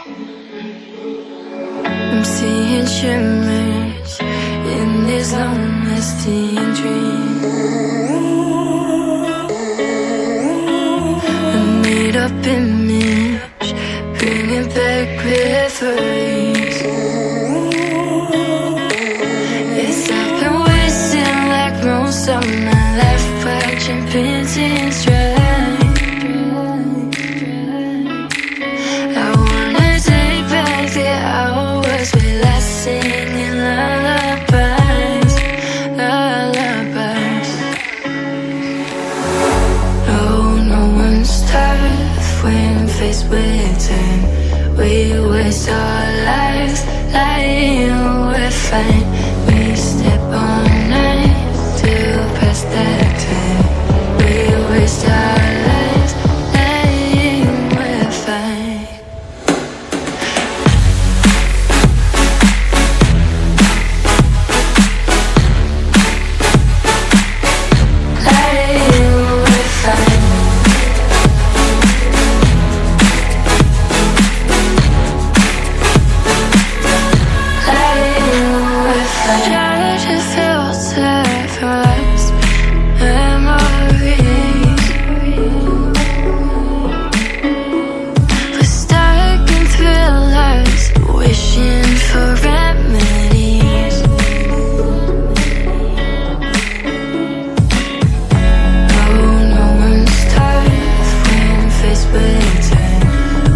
I'm seeing shimmers in these long-lasting dreams. A made-up image, bringing back memories. Yes, I've been wasting like most of my life, watching paintings dry. I wanna take back the hours we last singing lullabies, lullabies. Oh, no one's tough when faced with time. We waste our lives lying we're fine. We step on night to pass that time. We waste our lives lying we're fine.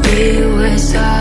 We waste our